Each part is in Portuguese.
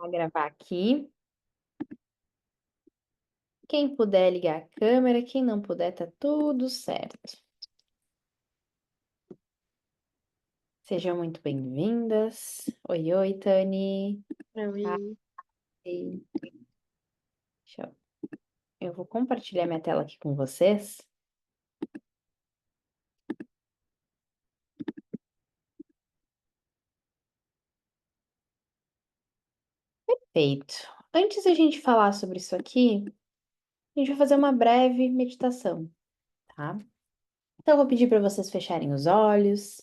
Vou gravar aqui. Quem puder ligar a câmera, quem não puder, tá tudo certo. Sejam muito bem-vindas. Oi, oi, Tani. Oi. Ai, eu vou compartilhar minha tela aqui com vocês. Feito. Antes da gente falar sobre isso aqui, a gente vai fazer uma breve meditação, tá? Então, eu vou pedir para vocês fecharem os olhos,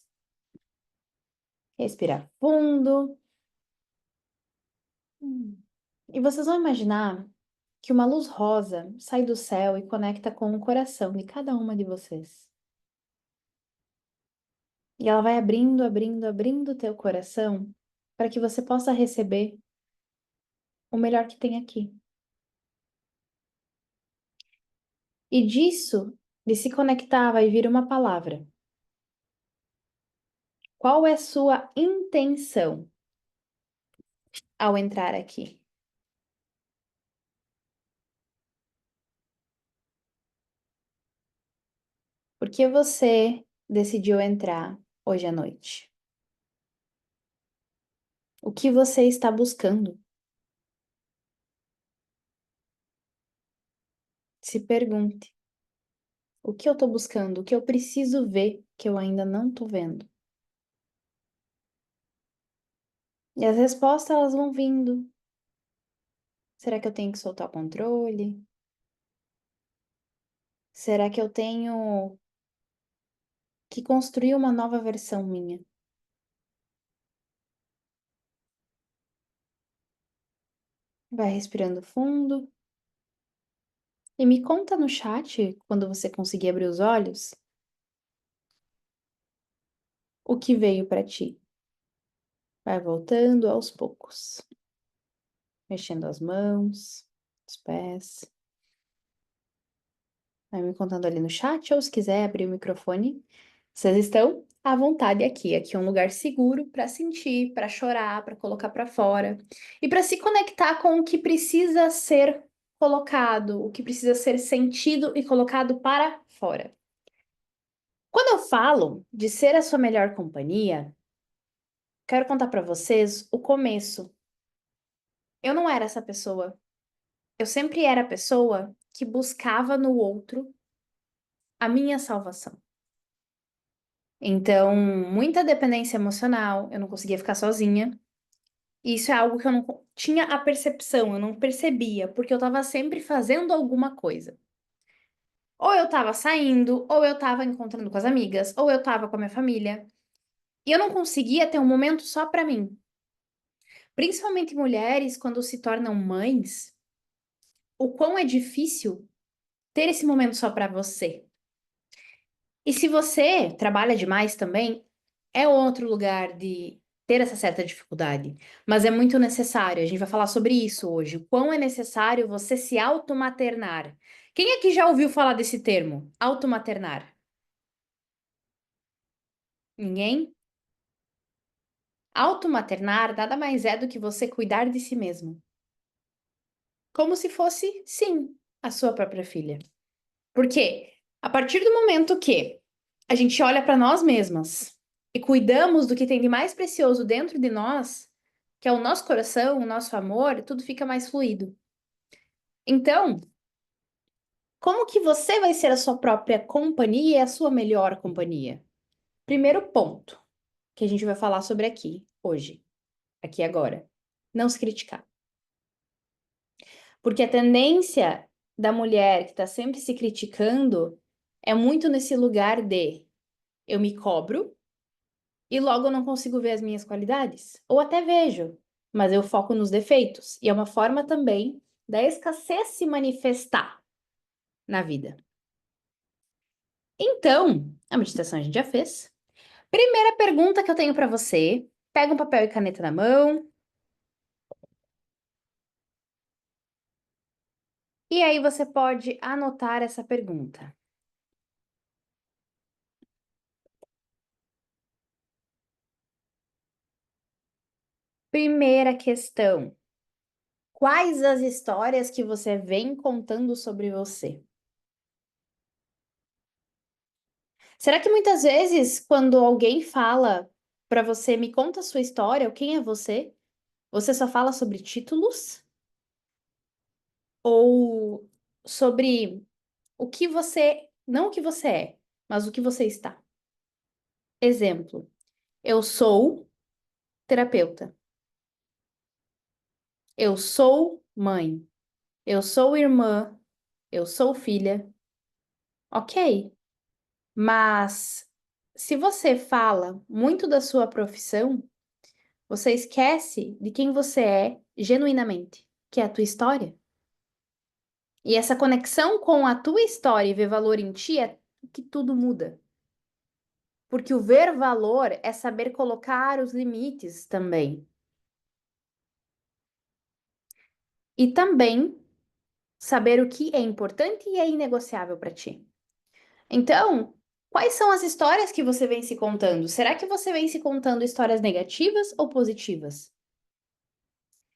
respirar fundo. E vocês vão imaginar que uma luz rosa sai do céu e conecta com o coração de cada uma de vocês. E ela vai abrindo, abrindo, abrindo o teu coração para que você possa receber o melhor que tem aqui. E disso, de se conectar, vai vir uma palavra. Qual é sua intenção ao entrar aqui? Por que você decidiu entrar hoje à noite? O que você está buscando? Se pergunte: o que eu estou buscando? O que eu preciso ver que eu ainda não estou vendo? E as respostas elas vão vindo. Será que eu tenho que soltar o controle? Será que eu tenho que construir uma nova versão minha? Vai respirando fundo e me conta no chat, quando você conseguir abrir os olhos, o que veio para ti. Vai voltando aos poucos, mexendo as mãos, os pés. Vai me contando ali no chat ou se quiser abrir o microfone. Vocês estão à vontade aqui. Aqui é um lugar seguro para sentir, para chorar, para colocar para fora e para se conectar com o que precisa ser colocado, o que precisa ser sentido e colocado para fora. Quando eu falo de ser a sua melhor companhia, quero contar para vocês o começo. Eu não era essa pessoa. Eu sempre era a pessoa que buscava no outro a minha salvação. Então, muita dependência emocional, eu não conseguia ficar sozinha. E isso é algo que eu não tinha a percepção, eu não percebia, porque eu estava sempre fazendo alguma coisa. Ou eu estava saindo, ou eu estava encontrando com as amigas, ou eu estava com a minha família. E eu não conseguia ter um momento só para mim. Principalmente mulheres, quando se tornam mães, o quão é difícil ter esse momento só para você. E se você trabalha demais também, é outro lugar de ter essa certa dificuldade, mas é muito necessário. A gente vai falar sobre isso hoje. O quão é necessário você se automaternar. Quem aqui já ouviu falar desse termo? Automaternar? Ninguém? Automaternar nada mais é do que você cuidar de si mesmo. Como se fosse, sim, a sua própria filha. Porque a partir do momento que a gente olha para nós mesmas e cuidamos do que tem de mais precioso dentro de nós, que é o nosso coração, o nosso amor, tudo fica mais fluido. Então, como que você vai ser a sua própria companhia e a sua melhor companhia? Primeiro ponto que a gente vai falar sobre aqui, hoje, aqui agora. Não se criticar. Porque a tendência da mulher que está sempre se criticando é muito nesse lugar de eu me cobro e logo eu não consigo ver as minhas qualidades. Ou até vejo, mas eu foco nos defeitos. E é uma forma também da escassez se manifestar na vida. Então, a meditação a gente já fez. Primeira pergunta que eu tenho para você: pega um papel e caneta na mão. E aí você pode anotar essa pergunta. Primeira questão: Quais as histórias que você vem contando sobre você? Será que muitas vezes, quando alguém fala para você, me conta a sua história, ou quem é você só fala sobre títulos? Ou sobre o que você, não o que você é, mas o que você está? Exemplo, eu sou terapeuta, eu sou mãe, eu sou irmã, eu sou filha. Ok, mas se você fala muito da sua profissão, você esquece de quem você é genuinamente, que é a tua história. E essa conexão com a tua história e ver valor em ti é que tudo muda. Porque o ver valor é saber colocar os limites também. E também saber o que é importante e é inegociável para ti. Então, quais são as histórias que você vem se contando? Será que você vem se contando histórias negativas ou positivas?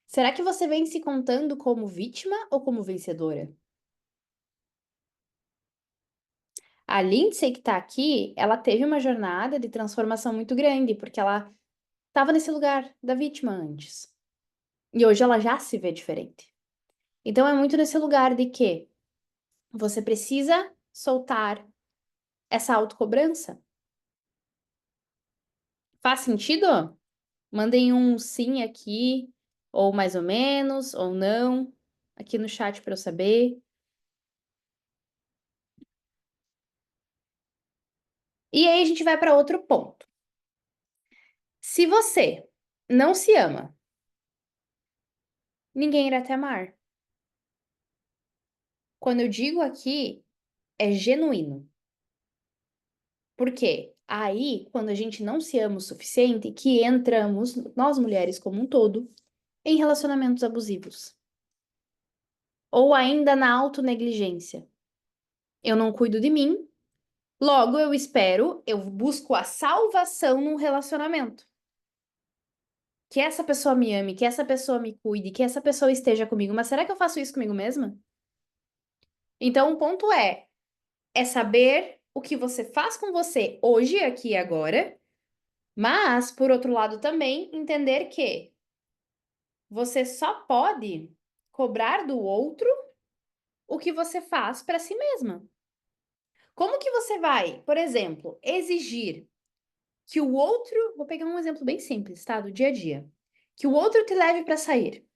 Será que você vem se contando como vítima ou como vencedora? A Lindsay que está aqui, ela teve uma jornada de transformação muito grande, porque ela estava nesse lugar da vítima antes. E hoje ela já se vê diferente. Então é muito nesse lugar de que você precisa soltar essa autocobrança. Faz sentido? Mandem um sim aqui, ou mais ou menos, ou não, aqui no chat para eu saber. E aí a gente vai para outro ponto. Se você não se ama, ninguém irá te amar. Quando eu digo aqui, é genuíno. Por quê? Aí, quando a gente não se ama o suficiente, que entramos, nós mulheres como um todo, em relacionamentos abusivos. Ou ainda na autonegligência. Eu não cuido de mim, logo eu espero, eu busco a salvação num relacionamento. Que essa pessoa me ame, que essa pessoa me cuide, que essa pessoa esteja comigo. Mas será que eu faço isso comigo mesma? Então, o ponto é saber o que você faz com você hoje, aqui e agora, mas, por outro lado, também entender que você só pode cobrar do outro o que você faz para si mesma. Como que você vai, por exemplo, exigir que o outro, vou pegar um exemplo bem simples, tá, do dia a dia, que o outro te leve para sair.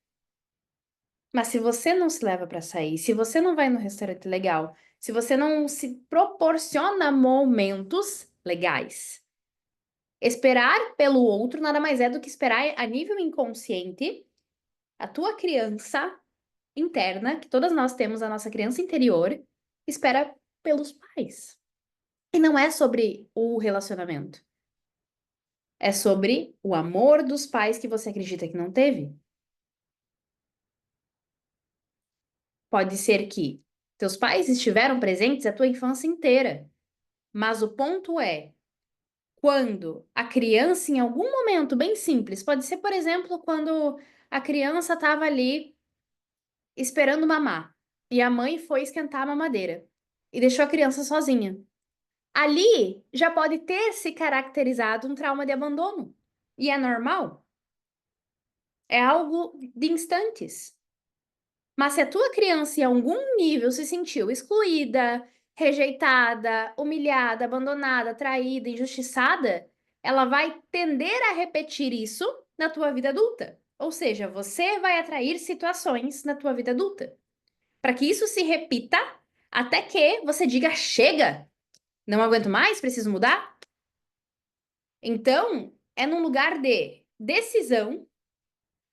Mas se você não se leva para sair, se você não vai no restaurante legal, se você não se proporciona momentos legais, esperar pelo outro nada mais é do que esperar a nível inconsciente a tua criança interna, que todas nós temos a nossa criança interior, espera pelos pais. E não é sobre o relacionamento. É sobre o amor dos pais que você acredita que não teve. Pode ser que teus pais estiveram presentes a tua infância inteira, mas o ponto é quando a criança, em algum momento bem simples, pode ser, por exemplo, quando a criança estava ali esperando mamar e a mãe foi esquentar a mamadeira e deixou a criança sozinha. Ali já pode ter se caracterizado um trauma de abandono. E é normal. É algo de instantes. Mas se a tua criança em algum nível se sentiu excluída, rejeitada, humilhada, abandonada, traída, injustiçada, ela vai tender a repetir isso na tua vida adulta. Ou seja, você vai atrair situações na tua vida adulta. Para que isso se repita até que você diga: chega, não aguento mais, preciso mudar. Então, é num lugar de decisão,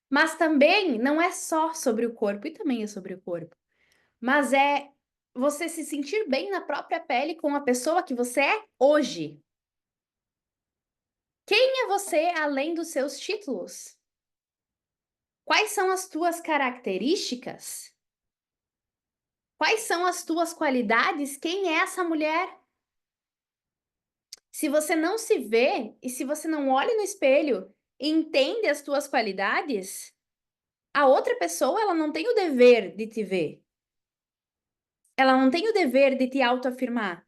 mas também não é só sobre o corpo, e também é sobre o corpo, mas é você se sentir bem na própria pele com a pessoa que você é hoje. Quem é você além dos seus títulos? Quais são as tuas características? Quais são as tuas qualidades? Quem é essa mulher? Se você não se vê e se você não olha no espelho e entende as tuas qualidades, A outra pessoa, ela não tem o dever de te ver. Ela não tem o dever de te autoafirmar.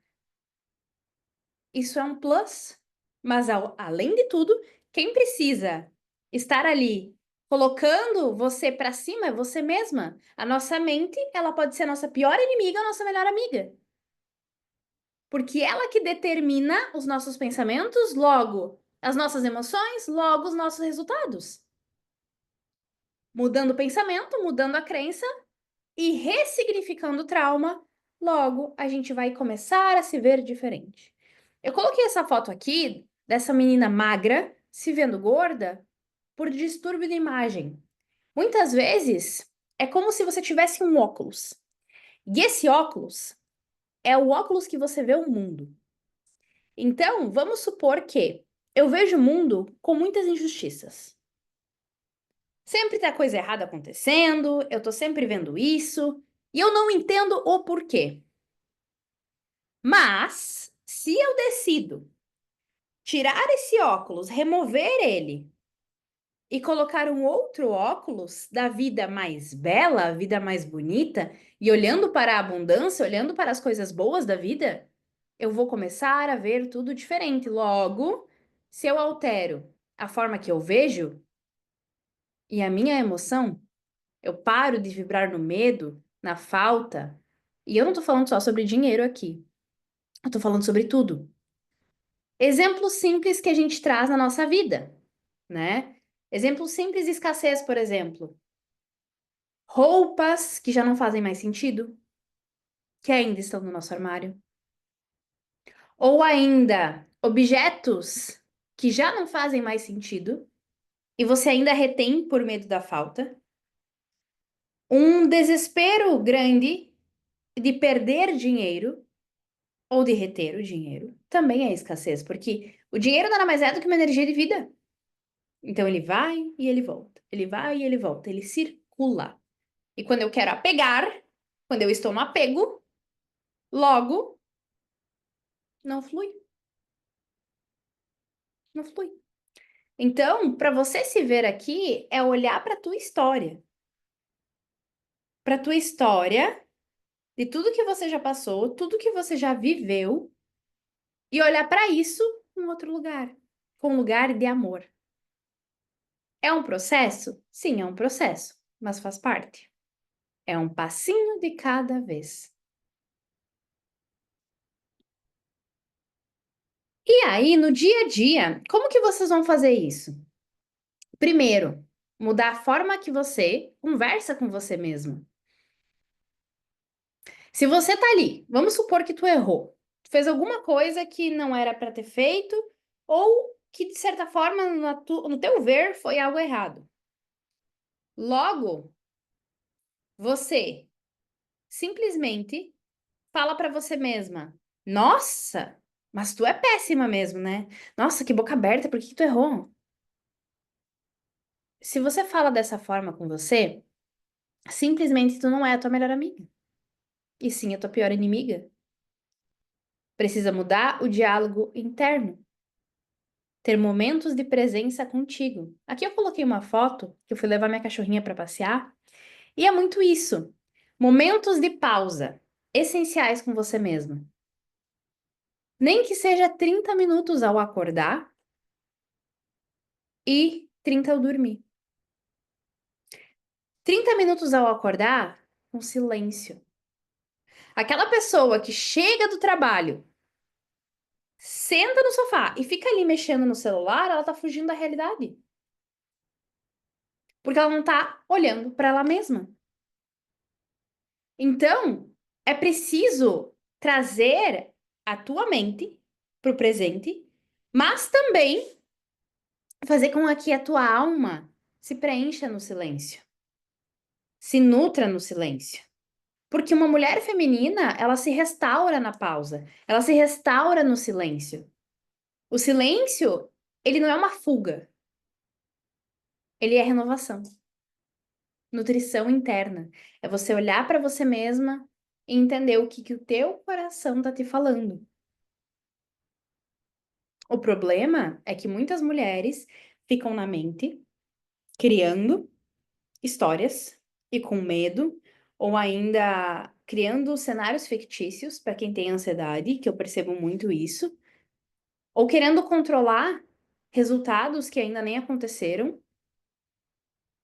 Isso é um plus. Mas, além de tudo, quem precisa estar ali colocando você para cima é você mesma. A nossa mente, ela pode ser a nossa pior inimiga ou a nossa melhor amiga. Porque ela que determina os nossos pensamentos, logo as nossas emoções, logo os nossos resultados. Mudando o pensamento, mudando a crença e ressignificando o trauma, logo a gente vai começar a se ver diferente. Eu coloquei essa foto aqui dessa menina magra se vendo gorda por distúrbio de imagem. Muitas vezes é como se você tivesse um óculos. E esse óculos é o óculos que você vê o mundo. Então, vamos supor que eu vejo o mundo com muitas injustiças. Sempre tá coisa errada acontecendo, eu tô sempre vendo isso, e eu não entendo o porquê. Mas, se eu decido tirar esse óculos, remover ele e colocar um outro óculos da vida mais bela, a vida mais bonita, e olhando para a abundância, olhando para as coisas boas da vida, eu vou começar a ver tudo diferente. Logo, se eu altero a forma que eu vejo e a minha emoção, eu paro de vibrar no medo, na falta. E eu não tô falando só sobre dinheiro aqui. Eu tô falando sobre tudo. Exemplos simples que a gente traz na nossa vida, né? Exemplos simples de escassez, por exemplo. Roupas que já não fazem mais sentido, que ainda estão no nosso armário. Ou ainda objetos que já não fazem mais sentido e você ainda retém por medo da falta. Um desespero grande de perder dinheiro ou de reter o dinheiro também é escassez, porque o dinheiro nada mais é do que uma energia de vida. Então ele vai e ele volta, ele vai e ele volta, ele circula. E quando eu quero apegar, quando eu estou no apego, logo não flui, não flui. Então, para você se ver aqui, é olhar para tua história, de tudo que você já passou, tudo que você já viveu, e olhar para isso em outro lugar, com um lugar de amor. É um processo? Sim, é um processo, mas faz parte. É um passinho de cada vez. E aí, no dia a dia, como que vocês vão fazer isso? Primeiro, mudar a forma que você conversa com você mesmo. Se você tá ali, vamos supor que tu errou, tu fez alguma coisa que não era para ter feito ou que de certa forma no teu ver foi algo errado. Logo, você simplesmente fala para você mesma: "Nossa, mas tu é péssima mesmo, né? Nossa, que boca aberta, por que que tu errou?" Se você fala dessa forma com você, simplesmente tu não é a tua melhor amiga, e sim a tua pior inimiga. Precisa mudar o diálogo interno, ter momentos de presença contigo. Aqui eu coloquei uma foto que eu fui levar minha cachorrinha para passear, e é muito isso. Momentos de pausa, essenciais com você mesma. Nem que seja 30 minutos ao acordar e 30 ao dormir. 30 minutos ao acordar, um silêncio. Aquela pessoa que chega do trabalho, senta no sofá e fica ali mexendo no celular, ela tá fugindo da realidade. Porque ela não tá olhando para ela mesma. Então, é preciso trazer a tua mente para o presente, mas também fazer com que a tua alma se preencha no silêncio, se nutra no silêncio. Porque uma mulher feminina, ela se restaura na pausa, ela se restaura no silêncio. O silêncio, ele não é uma fuga, ele é renovação, nutrição interna. É você olhar para você mesma e entender o que que o teu coração tá te falando. O problema é que muitas mulheres ficam na mente, criando, histórias e com medo, ou ainda criando cenários fictícios para quem tem ansiedade, que eu percebo muito isso, ou querendo controlar resultados que ainda nem aconteceram,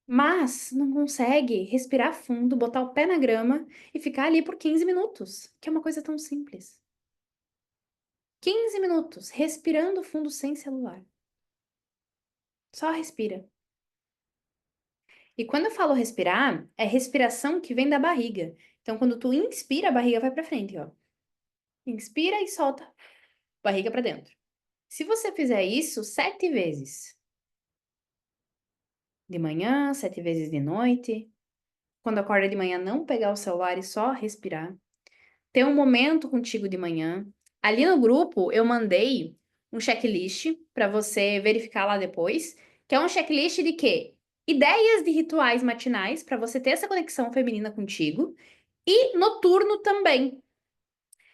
mas não consegue respirar fundo, botar o pé na grama e ficar ali por 15 minutos, que é uma coisa tão simples. 15 minutos respirando fundo sem celular. Só respira. E quando eu falo respirar, é respiração que vem da barriga. Então, quando tu inspira, a barriga vai para frente, ó. Inspira e solta, barriga para dentro. Se você fizer isso 7 vezes, de manhã, 7 vezes de noite, quando acorda de manhã, não pegar o celular e só respirar. Ter um momento contigo de manhã. Ali no grupo, eu mandei um checklist para você verificar lá depois, que é um checklist de quê? Ideias de rituais matinais para você ter essa conexão feminina contigo e noturno também.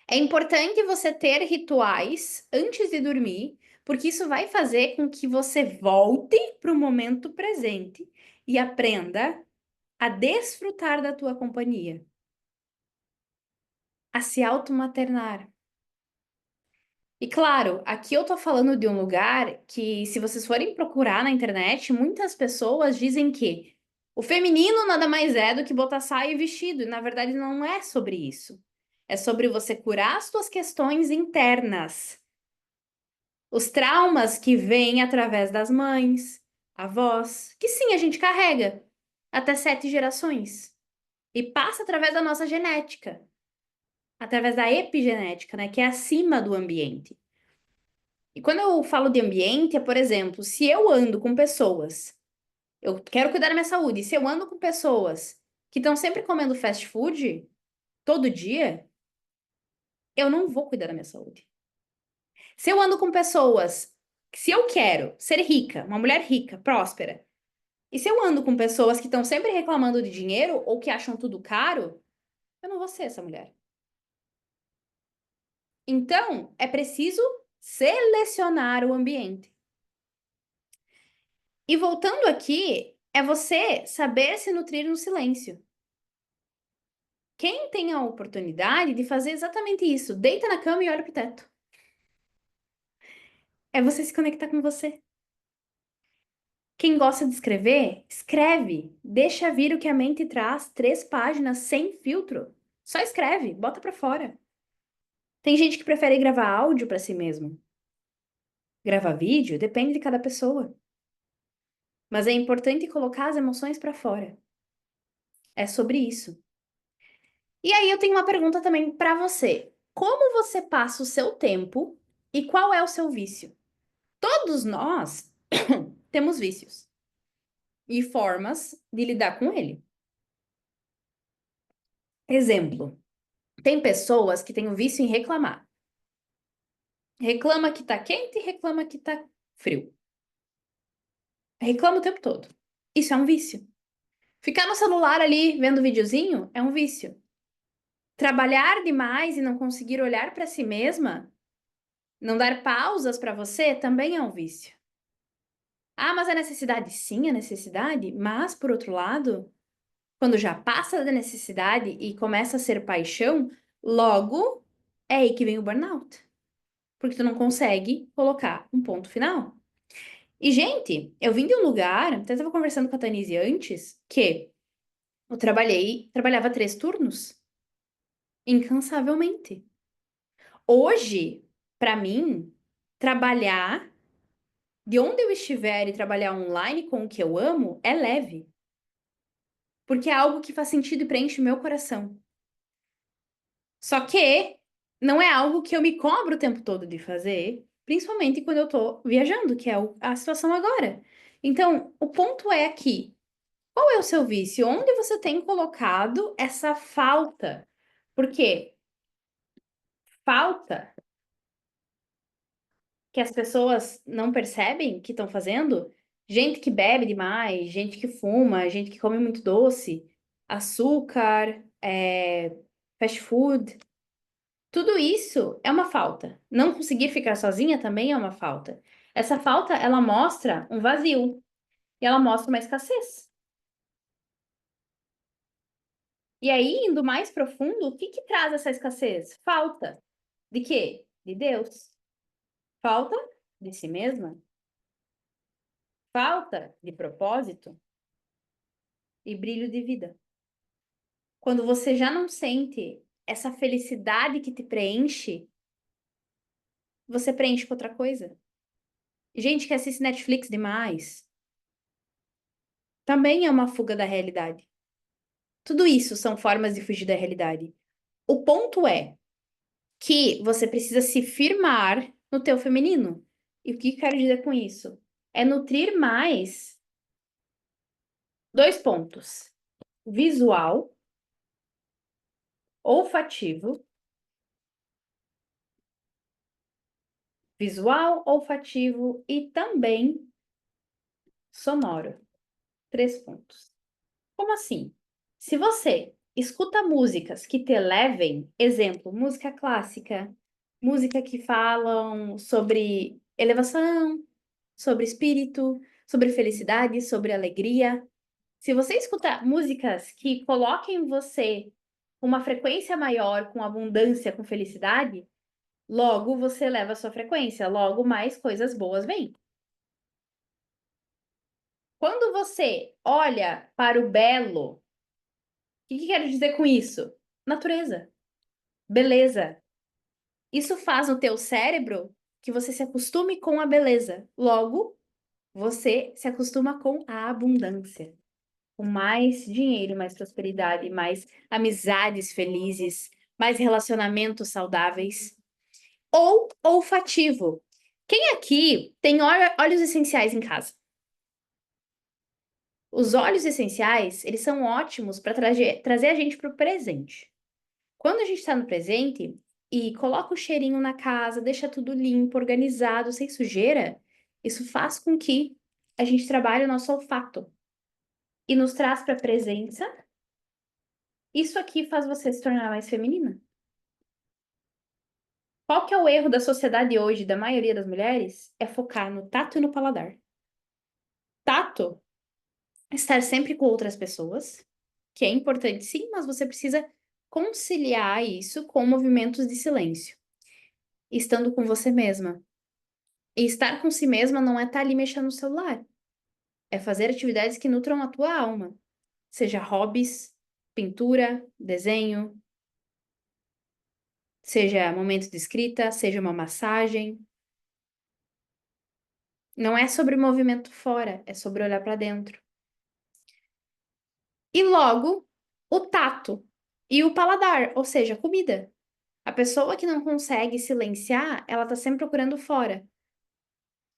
É importante você ter rituais antes de dormir, porque isso vai fazer com que você volte para o momento presente e aprenda a desfrutar da tua companhia, a se automaternar. E claro, aqui eu tô falando de um lugar que, se vocês forem procurar na internet, muitas pessoas dizem que o feminino nada mais é do que botar saia e vestido, e na verdade não é sobre isso. É sobre você curar as suas questões internas, os traumas que vêm através das mães, avós, que sim, a gente carrega até 7 gerações e passa através da nossa genética, através da epigenética, né, que é acima do ambiente. E quando eu falo de ambiente, é, por exemplo, se eu ando com pessoas, eu quero cuidar da minha saúde, se eu ando com pessoas que estão sempre comendo fast food todo dia, eu não vou cuidar da minha saúde. Se eu ando com pessoas, se eu quero ser rica, uma mulher rica, próspera, e se eu ando com pessoas que estão sempre reclamando de dinheiro ou que acham tudo caro, eu não vou ser essa mulher. Então, é preciso selecionar o ambiente. E voltando aqui, é você saber se nutrir no silêncio. Quem tem a oportunidade de fazer exatamente isso, deita na cama e olha pro teto. É você se conectar com você. Quem gosta de escrever, escreve. Deixa vir o que a mente traz, 3 páginas, sem filtro. Só escreve, bota pra fora. Tem gente que prefere gravar áudio pra si mesmo. Gravar vídeo depende de cada pessoa. Mas é importante colocar as emoções pra fora. É sobre isso. E aí eu tenho uma pergunta também pra você. Como você passa o seu tempo e qual é o seu vício? Todos nós temos vícios e formas de lidar com ele. Exemplo, tem pessoas que têm o vício em reclamar. Reclama que tá quente e reclama que tá frio. Reclama o tempo todo. Isso é um vício. Ficar no celular ali vendo videozinho é um vício. Trabalhar demais e não conseguir olhar para si mesma, não dar pausas para você também é um vício. Ah, mas a necessidade? Sim, a necessidade, mas por outro lado, quando já passa da necessidade e começa a ser paixão, logo é aí que vem o burnout. Porque tu não consegue colocar um ponto final. E, gente, eu vim de um lugar, até estava conversando com a Tanise antes, que eu trabalhava 3 turnos, incansavelmente. Hoje, para mim, trabalhar de onde eu estiver e trabalhar online com o que eu amo é leve. Porque é algo que faz sentido e preenche o meu coração. Só que não é algo que eu me cobro o tempo todo de fazer, principalmente quando eu tô viajando, que é a situação agora. Então, o ponto é aqui, qual é o seu vício? Onde você tem colocado essa falta? Porque falta que as pessoas não percebem que estão fazendo, gente que bebe demais, gente que fuma, gente que come muito doce, açúcar, fast food. Tudo isso é uma falta. Não conseguir ficar sozinha também é uma falta. Essa falta, ela mostra um vazio e ela mostra uma escassez. E aí, indo mais profundo, o que que traz essa escassez? Falta. De quê? De Deus. Falta de si mesma. Falta de propósito e brilho de vida. Quando você já não sente essa felicidade que te preenche, você preenche com outra coisa. Gente que assiste Netflix demais também é uma fuga da realidade. Tudo isso são formas de fugir da realidade. O ponto é que você precisa se firmar no teu feminino. E o que quero dizer com isso? É nutrir mais dois pontos: visual, olfativo, visual, olfativo e também sonoro. 3 pontos. Como assim? Se você escuta músicas que te elevem, exemplo, música clássica, música que falam sobre elevação, sobre espírito, sobre felicidade, sobre alegria. Se você escuta músicas que coloquem você uma frequência maior, com abundância, com felicidade, logo você eleva a sua frequência, logo mais coisas boas vêm. Quando você olha para o belo, o que quero dizer com isso? Natureza, beleza. Isso faz no teu cérebro que você se acostume com a beleza. Logo, você se acostuma com a abundância, com mais dinheiro, mais prosperidade, mais amizades felizes, mais relacionamentos saudáveis. Ou olfativo. Quem aqui tem óleos essenciais em casa? Os óleos essenciais, eles são ótimos para trazer a gente para o presente. Quando a gente está no presente e coloca o cheirinho na casa, deixa tudo limpo, organizado, sem sujeira, isso faz com que a gente trabalhe o nosso olfato e nos traz para a presença. Isso aqui faz você se tornar mais feminina. Qual que é o erro da sociedade hoje, da maioria das mulheres? É focar no tato e no paladar. Tato, estar sempre com outras pessoas, que é importante sim, mas você precisa conciliar isso com movimentos de silêncio, estando com você mesma. E estar com si mesma não é estar ali mexendo no celular, é fazer atividades que nutram a tua alma, seja hobbies, pintura, desenho, seja momento de escrita, seja uma massagem. Não é sobre movimento fora, é sobre olhar para dentro. E logo, o tato e o paladar, ou seja, a comida. A pessoa que não consegue silenciar, ela tá sempre procurando fora.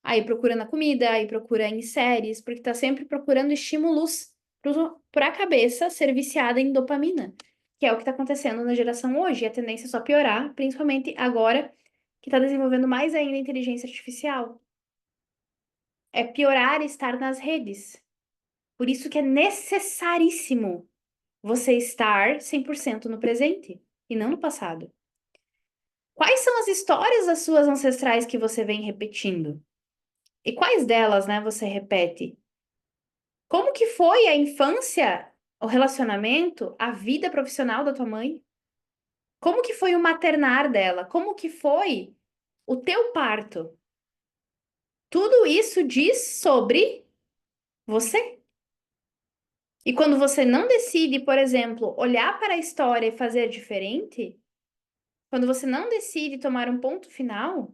Aí procura na comida, aí procura em séries, porque tá sempre procurando estímulos para a cabeça ser viciada em dopamina, que é o que tá acontecendo na geração hoje. E a tendência é só piorar, principalmente agora que tá desenvolvendo mais ainda a inteligência artificial. É piorar estar nas redes. Por isso que é necessaríssimo você estar 100% no presente e não no passado. Quais são as histórias das suas ancestrais que você vem repetindo? E quais delas, né, você repete? Como que foi a infância, o relacionamento, a vida profissional da tua mãe? Como que foi o maternar dela? Como que foi o teu parto? Tudo isso diz sobre você. E quando você não decide, por exemplo, olhar para a história e fazer diferente, quando você não decide tomar um ponto final,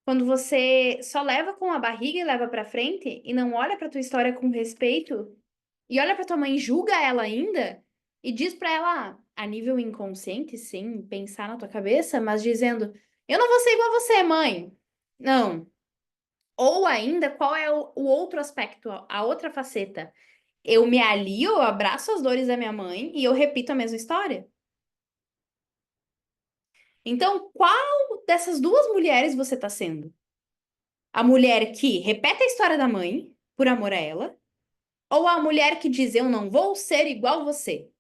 quando você só leva com a barriga e leva para frente e não olha para tua história com respeito e olha para tua mãe, e julga ela ainda e diz para ela a nível inconsciente, sim, pensar na tua cabeça, mas dizendo: "Eu não vou ser igual a você, mãe". Não. Ou ainda, qual é o outro aspecto, a outra faceta? Eu me alio, eu abraço as dores da minha mãe e eu repito a mesma história. Então, qual dessas duas mulheres você está sendo? A mulher que repete a história da mãe, por amor a ela, ou a mulher que diz: eu não vou ser igual você?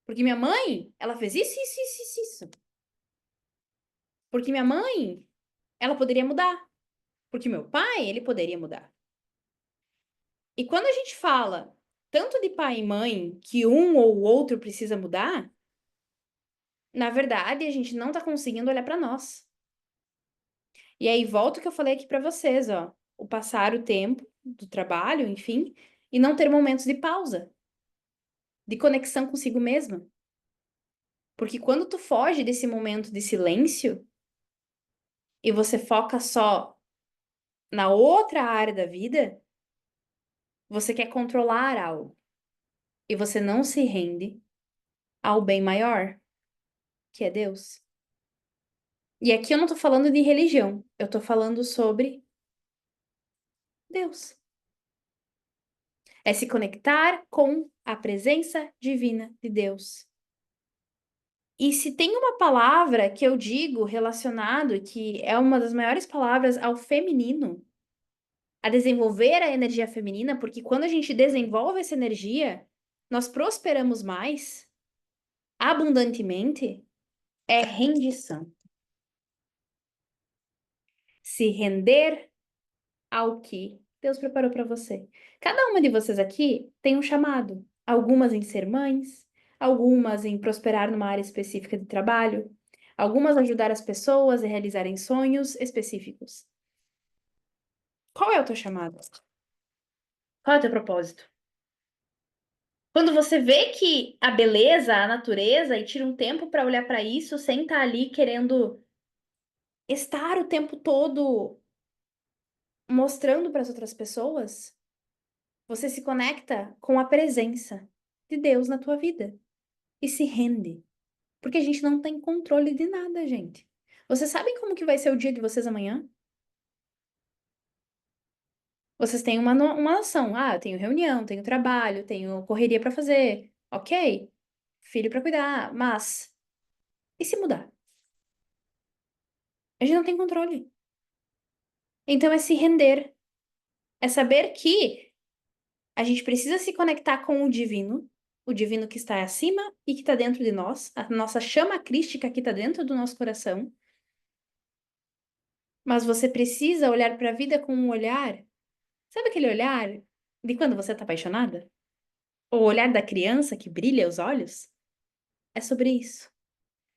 Porque minha mãe, ela fez isso, isso, isso, isso, isso. Porque minha mãe, ela poderia mudar. Porque meu pai, ele poderia mudar. E quando a gente fala tanto de pai e mãe que um ou o outro precisa mudar, na verdade, a gente não tá conseguindo olhar para nós. E aí volta o que eu falei aqui para vocês, ó, o passar o tempo do trabalho, enfim, e não ter momentos de pausa, de conexão consigo mesma. Porque quando tu foge desse momento de silêncio e você foca só na outra área da vida, você quer controlar algo e você não se rende ao bem maior, que é Deus. E aqui eu não tô falando de religião, eu tô falando sobre Deus. É se conectar com a presença divina de Deus. E se tem uma palavra que eu digo relacionado, que é uma das maiores palavras ao feminino, a desenvolver a energia feminina, porque quando a gente desenvolve essa energia, nós prosperamos mais, abundantemente, é rendição. Se render ao que Deus preparou para você. Cada uma de vocês aqui tem um chamado. Algumas em ser mães, algumas em prosperar numa área específica de trabalho, algumas ajudar as pessoas a realizarem sonhos específicos. Qual é o teu chamado? Qual é o teu propósito? Quando você vê que a beleza, a natureza, e tira um tempo para olhar para isso, sem estar ali querendo estar o tempo todo mostrando para as outras pessoas, você se conecta com a presença de Deus na tua vida e se rende. Porque a gente não tem controle de nada, gente. Vocês sabem como que vai ser o dia de vocês amanhã? Vocês têm uma noção. Ah, eu tenho reunião, tenho trabalho, tenho correria para fazer. Ok. Filho para cuidar. Mas, e se mudar? A gente não tem controle. Então é se render. É saber que a gente precisa se conectar com o divino que está acima e que está dentro de nós, a nossa chama crística que está dentro do nosso coração. Mas você precisa olhar para a vida com um olhar. Sabe aquele olhar de quando você está apaixonada? O olhar da criança que brilha os olhos? É sobre isso.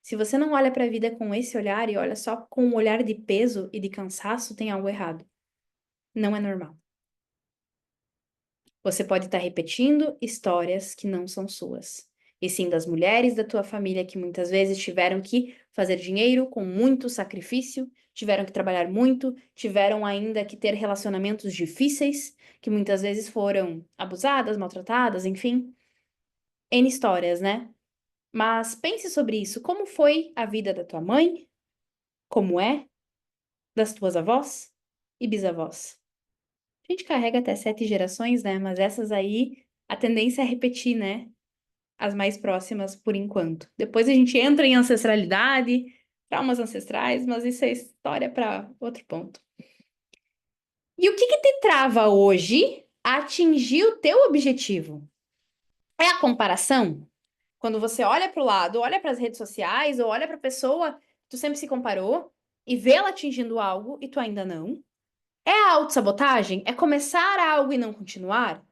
Se você não olha para a vida com esse olhar e olha só com um olhar de peso e de cansaço, tem algo errado. Não é normal. Você pode estar repetindo histórias que não são suas, e sim das mulheres da tua família que muitas vezes tiveram que fazer dinheiro com muito sacrifício, tiveram que trabalhar muito, tiveram ainda que ter relacionamentos difíceis, que muitas vezes foram abusadas, maltratadas, enfim, N histórias, né? Mas pense sobre isso. Como foi a vida da tua mãe? Como é das tuas avós e bisavós? A gente carrega até 7 gerações, né? Mas essas aí, a tendência é repetir, né? As mais próximas por enquanto. Depois a gente entra em ancestralidade, traumas ancestrais, mas isso é história para outro ponto. E o que que te trava hoje a atingir o teu objetivo? É a comparação? Quando você olha para o lado, olha para as redes sociais, ou olha para a pessoa que tu sempre se comparou e vê ela atingindo algo e tu ainda não? É a autossabotagem? É começar algo e não continuar?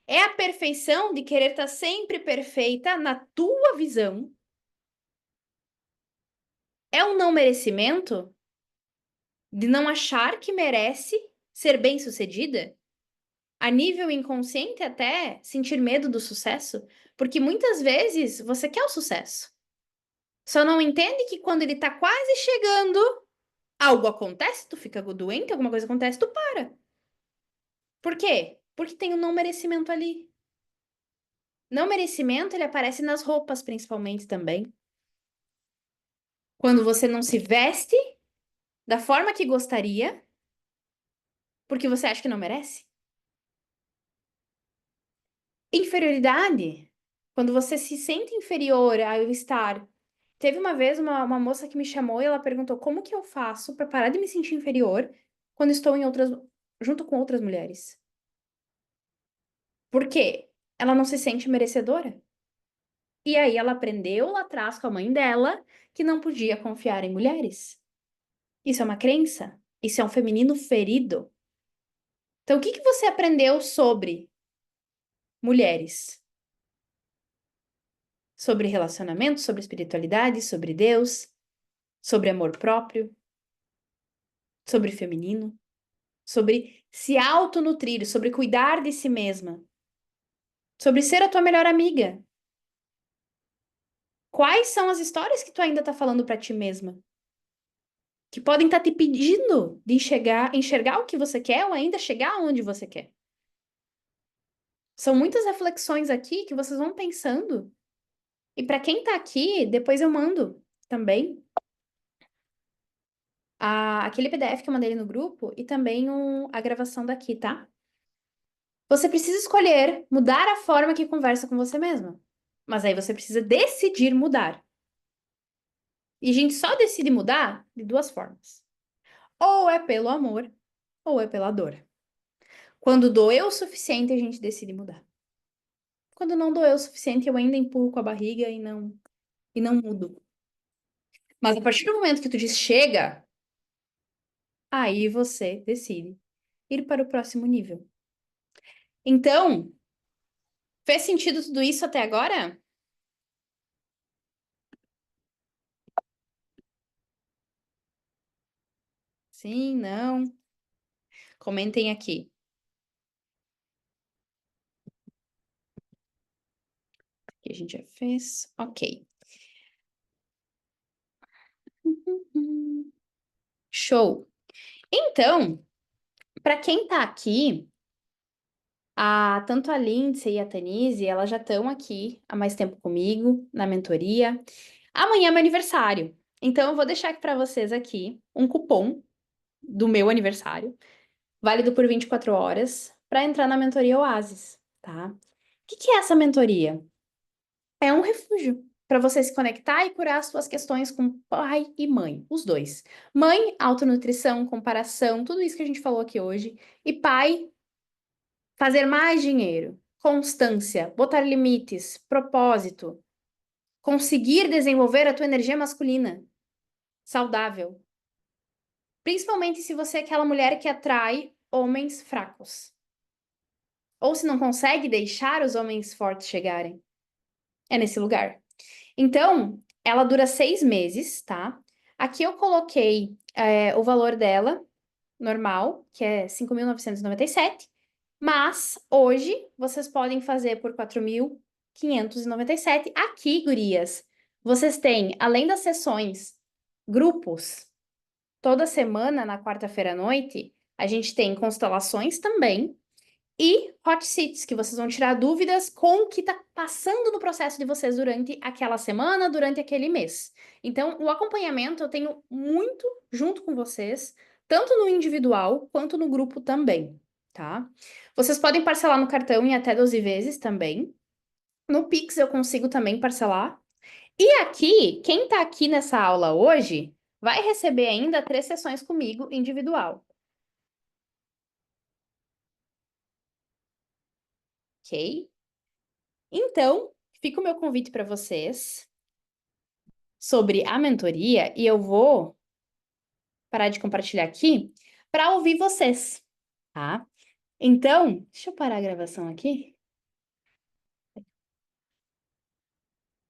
É a perfeição de querer estar sempre perfeita na tua visão? É um não merecimento? De não achar que merece ser bem-sucedida? A nível inconsciente até sentir medo do sucesso? Porque muitas vezes você quer o sucesso. Só não entende que quando ele tá quase chegando, algo acontece, tu fica doente, alguma coisa acontece, tu para. Por quê? Porque tem um não merecimento ali. Não merecimento, ele aparece nas roupas, principalmente também. Quando você não se veste da forma que gostaria, porque você acha que não merece. Inferioridade. Quando você se sente inferior ao estar. Teve uma vez uma moça que me chamou e ela perguntou como que eu faço para parar de me sentir inferior quando estou junto com outras mulheres. Por quê? Ela não se sente merecedora. E aí ela aprendeu lá atrás com a mãe dela que não podia confiar em mulheres. Isso é uma crença. Isso é um feminino ferido. Então, o que que você aprendeu sobre mulheres. Sobre relacionamento, sobre espiritualidade, sobre Deus, sobre amor próprio, sobre feminino, sobre se autonutrir, sobre cuidar de si mesma, sobre ser a tua melhor amiga. Quais são as histórias que tu ainda tá falando para ti mesma? Que podem estar te pedindo de enxergar o que você quer ou ainda chegar onde você quer. São muitas reflexões aqui que vocês vão pensando. E para quem tá aqui, depois eu mando também aquele PDF que eu mandei no grupo e também a gravação daqui, tá? Você precisa escolher mudar a forma que conversa com você mesma. Mas aí você precisa decidir mudar. E a gente só decide mudar de duas formas. Ou é pelo amor, ou é pela dor. Quando doeu o suficiente, a gente decide mudar. Quando não doeu o suficiente, eu ainda empurro com a barriga e não mudo. Mas a partir do momento que tu diz chega, aí você decide ir para o próximo nível. Então, fez sentido tudo isso até agora? Sim, não? Comentem aqui. Que a gente já fez. Ok. Show. Então, para quem tá aqui, tanto a Lindsay e a Tanise, elas já estão aqui há mais tempo comigo, na mentoria. Amanhã é meu aniversário. Então, eu vou deixar aqui para vocês aqui um cupom do meu aniversário, válido por 24 horas, para entrar na mentoria Oasis, tá? O que é essa mentoria? É um refúgio para você se conectar e curar as suas questões com pai e mãe, os dois. Mãe, autonutrição, comparação, tudo isso que a gente falou aqui hoje. E pai, fazer mais dinheiro, constância, botar limites, propósito, conseguir desenvolver a tua energia masculina saudável. Principalmente se você é aquela mulher que atrai homens fracos. Ou se não consegue deixar os homens fortes chegarem. É nesse lugar. Então, ela dura 6 meses, tá? Aqui eu coloquei o valor dela, normal, que é 5.997. Mas hoje vocês podem fazer por 4.597. Aqui, gurias, vocês têm, além das sessões, grupos. Toda semana, na quarta-feira à noite, a gente tem constelações também. E hot seats, que vocês vão tirar dúvidas com o que está passando no processo de vocês durante aquela semana, durante aquele mês. Então, o acompanhamento eu tenho muito junto com vocês, tanto no individual quanto no grupo também, tá? Vocês podem parcelar no cartão em até 12 vezes também. No Pix eu consigo também parcelar. E aqui, quem tá aqui nessa aula hoje, vai receber ainda 3 sessões comigo individual, ok? Então, fica o meu convite para vocês sobre a mentoria e eu vou parar de compartilhar aqui para ouvir vocês, tá? Então, deixa eu parar a gravação aqui.